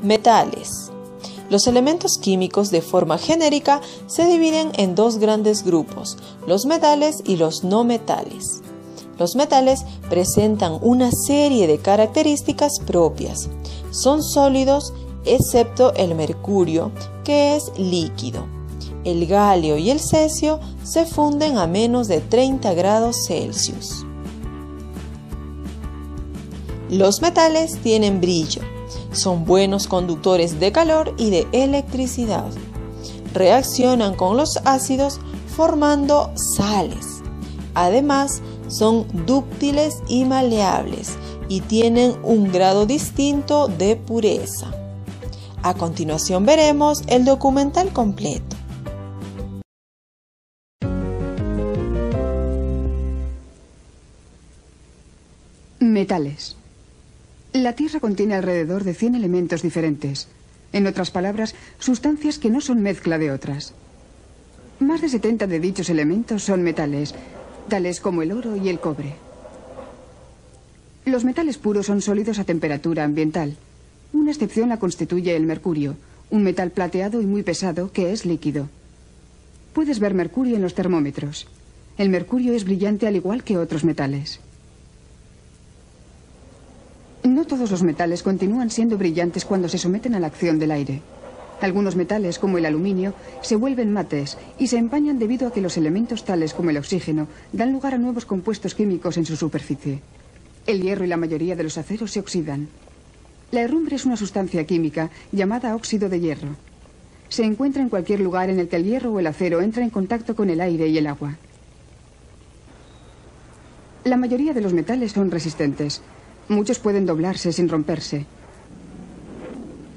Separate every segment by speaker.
Speaker 1: Metales. Los elementos químicos de forma genérica se dividen en dos grandes grupos, los metales y los no metales. Los metales presentan una serie de características propias. Son sólidos, excepto el mercurio, que es líquido. El galio y el cesio se funden a menos de 30 grados Celsius. Los metales tienen brillo. Son buenos conductores de calor y de electricidad. Reaccionan con los ácidos formando sales. Además, son dúctiles y maleables y tienen un grado distinto de pureza. A continuación veremos el documental completo.
Speaker 2: Metales. La Tierra contiene alrededor de 100 elementos diferentes. En otras palabras, sustancias que no son mezcla de otras. Más de 70 de dichos elementos son metales, tales como el oro y el cobre. Los metales puros son sólidos a temperatura ambiental. Una excepción la constituye el mercurio, un metal plateado y muy pesado que es líquido. Puedes ver mercurio en los termómetros. El mercurio es brillante al igual que otros metales. No todos los metales continúan siendo brillantes cuando se someten a la acción del aire. Algunos metales, como el aluminio, se vuelven mates y se empañan debido a que los elementos tales como el oxígeno dan lugar a nuevos compuestos químicos en su superficie. El hierro y la mayoría de los aceros se oxidan. La herrumbre es una sustancia química llamada óxido de hierro. Se encuentra en cualquier lugar en el que el hierro o el acero entra en contacto con el aire y el agua. La mayoría de los metales son resistentes. Muchos pueden doblarse sin romperse.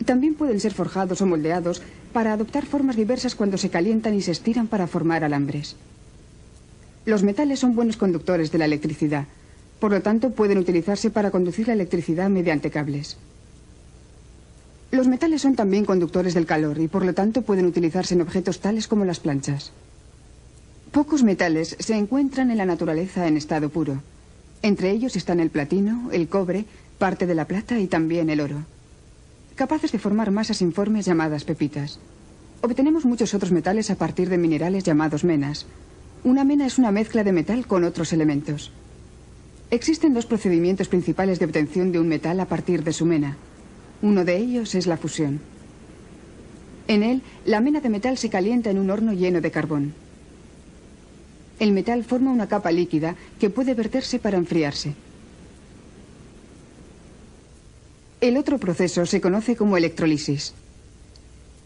Speaker 2: También pueden ser forjados o moldeados para adoptar formas diversas cuando se calientan y se estiran para formar alambres. Los metales son buenos conductores de la electricidad. Por lo tanto, pueden utilizarse para conducir la electricidad mediante cables. Los metales son también conductores del calor y por lo tanto pueden utilizarse en objetos tales como las planchas. Pocos metales se encuentran en la naturaleza en estado puro. Entre ellos están el platino, el cobre, parte de la plata y también el oro. Capaces de formar masas informes llamadas pepitas. Obtenemos muchos otros metales a partir de minerales llamados menas. Una mena es una mezcla de metal con otros elementos. Existen dos procedimientos principales de obtención de un metal a partir de su mena. Uno de ellos es la fusión. En él, la mena de metal se calienta en un horno lleno de carbón. El metal forma una capa líquida que puede verterse para enfriarse. El otro proceso se conoce como electrolisis.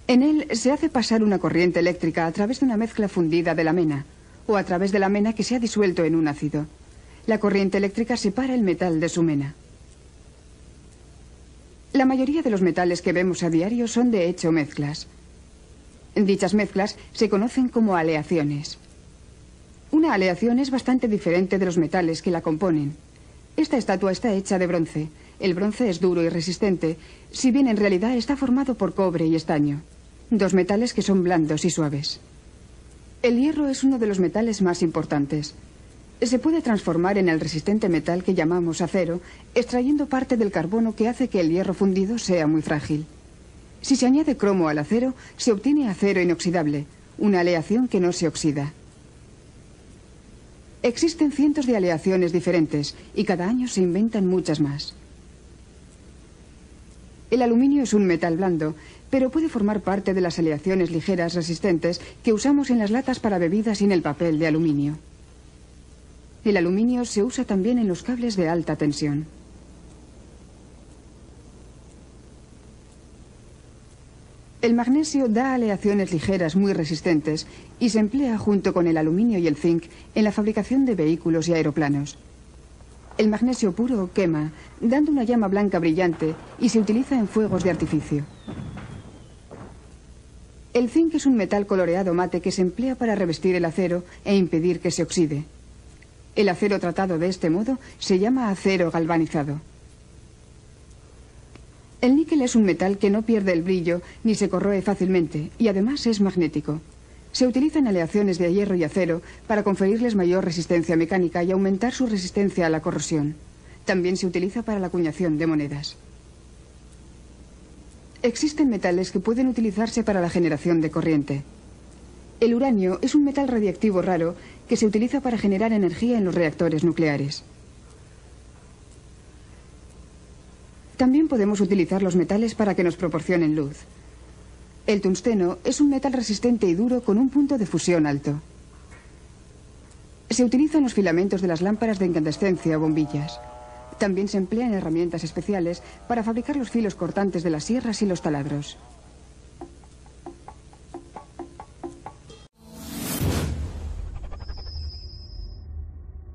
Speaker 2: En él se hace pasar una corriente eléctrica a través de una mezcla fundida de la mena, o a través de la mena que se ha disuelto en un ácido. La corriente eléctrica separa el metal de su mena. La mayoría de los metales que vemos a diario son de hecho mezclas. Dichas mezclas se conocen como aleaciones. Una aleación es bastante diferente de los metales que la componen. Esta estatua está hecha de bronce. El bronce es duro y resistente, si bien en realidad está formado por cobre y estaño, dos metales que son blandos y suaves. El hierro es uno de los metales más importantes. Se puede transformar en el resistente metal que llamamos acero, extrayendo parte del carbono que hace que el hierro fundido sea muy frágil. Si se añade cromo al acero, se obtiene acero inoxidable, una aleación que no se oxida. Existen cientos de aleaciones diferentes y cada año se inventan muchas más. El aluminio es un metal blando, pero puede formar parte de las aleaciones ligeras resistentes que usamos en las latas para bebidas y en el papel de aluminio. El aluminio se usa también en los cables de alta tensión. El magnesio da aleaciones ligeras muy resistentes y se emplea junto con el aluminio y el zinc en la fabricación de vehículos y aeroplanos. El magnesio puro quema, dando una llama blanca brillante y se utiliza en fuegos de artificio. El zinc es un metal coloreado mate que se emplea para revestir el acero e impedir que se oxide. El acero tratado de este modo se llama acero galvanizado. El níquel es un metal que no pierde el brillo ni se corroe fácilmente y además es magnético. Se utiliza en aleaciones de hierro y acero para conferirles mayor resistencia mecánica y aumentar su resistencia a la corrosión. También se utiliza para la acuñación de monedas. Existen metales que pueden utilizarse para la generación de corriente. El uranio es un metal radiactivo raro que se utiliza para generar energía en los reactores nucleares. También podemos utilizar los metales para que nos proporcionen luz. El tungsteno es un metal resistente y duro con un punto de fusión alto. Se utiliza en los filamentos de las lámparas de incandescencia o bombillas. También se emplean herramientas especiales para fabricar los filos cortantes de las sierras y los taladros.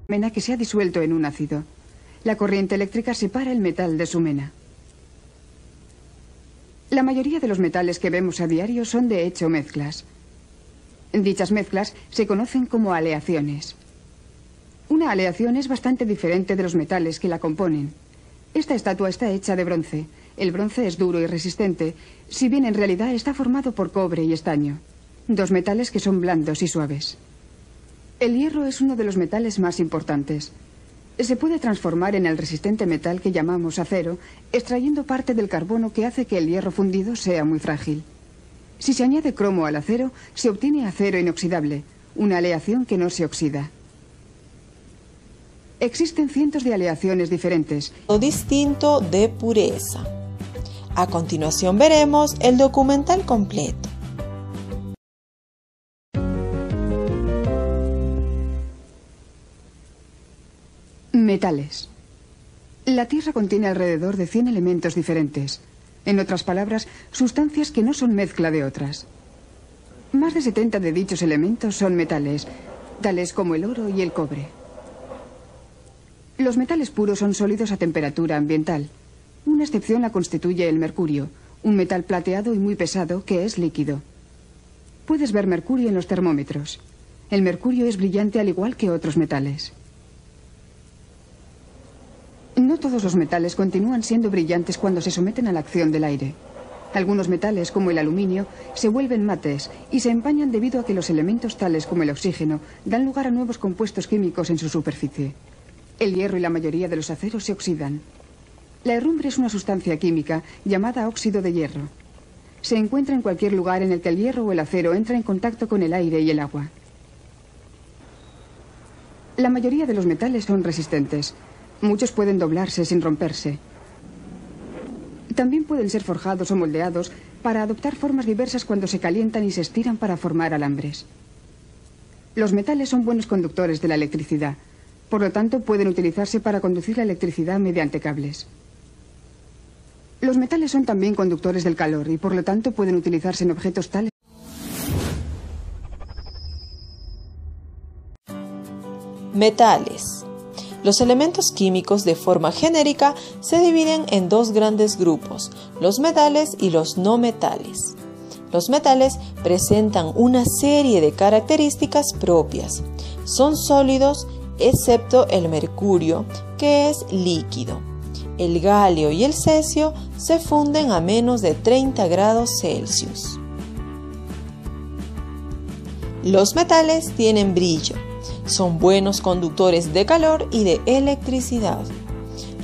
Speaker 2: Mena que se ha disuelto en un ácido. La corriente eléctrica separa el metal de su mena. La mayoría de los metales que vemos a diario son de hecho mezclas. Dichas mezclas se conocen como aleaciones. Una aleación es bastante diferente de los metales que la componen. Esta estatua está hecha de bronce. El bronce es duro y resistente, si bien en realidad está formado por cobre y estaño, dos metales que son blandos y suaves. El hierro es uno de los metales más importantes. Se puede transformar en el resistente metal que llamamos acero, extrayendo parte del carbono que hace que el hierro fundido sea muy frágil. Si se añade cromo al acero, se obtiene acero inoxidable, una aleación que no se oxida. Existen cientos de aleaciones diferentes.
Speaker 1: Distinto de pureza. A continuación veremos el documental completo.
Speaker 2: Metales. La Tierra contiene alrededor de 100 elementos diferentes. En otras palabras, sustancias que no son mezcla de otras. Más de 70 de dichos elementos son metales, tales como el oro y el cobre. Los metales puros son sólidos a temperatura ambiental. Una excepción la constituye el mercurio, un metal plateado y muy pesado que es líquido. Puedes ver mercurio en los termómetros. El mercurio es brillante al igual que otros metales. No todos los metales continúan siendo brillantes cuando se someten a la acción del aire. Algunos metales, como el aluminio, se vuelven mates y se empañan debido a que los elementos tales como el oxígeno dan lugar a nuevos compuestos químicos en su superficie. El hierro y la mayoría de los aceros se oxidan. La herrumbre es una sustancia química llamada óxido de hierro. Se encuentra en cualquier lugar en el que el hierro o el acero entra en contacto con el aire y el agua. La mayoría de los metales son resistentes. Muchos pueden doblarse sin romperse. También pueden ser forjados o moldeados para adoptar formas diversas cuando se calientan y se estiran para formar alambres. Los metales son buenos conductores de la electricidad. Por lo tanto, pueden utilizarse para conducir la electricidad mediante cables. Los metales son también conductores del calor y por lo tanto pueden utilizarse en objetos tales.
Speaker 1: Metales. Los elementos químicos de forma genérica se dividen en dos grandes grupos, los metales y los no metales. Los metales presentan una serie de características propias. Son sólidos, excepto el mercurio, que es líquido. El galio y el cesio se funden a menos de 30 grados Celsius. Los metales tienen brillo. Son buenos conductores de calor y de electricidad.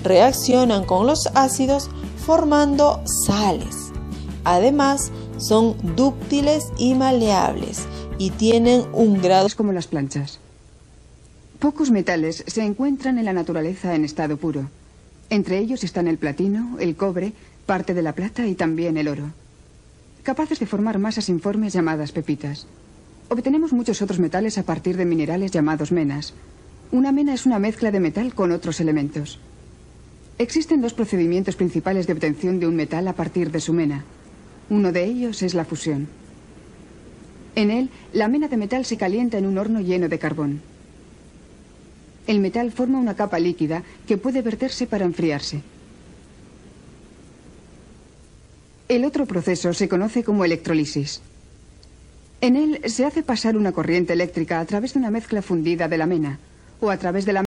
Speaker 1: Reaccionan con los ácidos formando sales. Además, son dúctiles y maleables y tienen un grado
Speaker 2: como las planchas. Pocos metales se encuentran en la naturaleza en estado puro. Entre ellos están el platino, el cobre, parte de la plata y también el oro. Capaces de formar masas informes llamadas pepitas. Obtenemos muchos otros metales a partir de minerales llamados menas. Una mena es una mezcla de metal con otros elementos. Existen dos procedimientos principales de obtención de un metal a partir de su mena. Uno de ellos es la fusión. En él, la mena de metal se calienta en un horno lleno de carbón. El metal forma una capa líquida que puede verterse para enfriarse. El otro proceso se conoce como electrolisis. En él se hace pasar una corriente eléctrica a través de una mezcla fundida de la mena o a través de la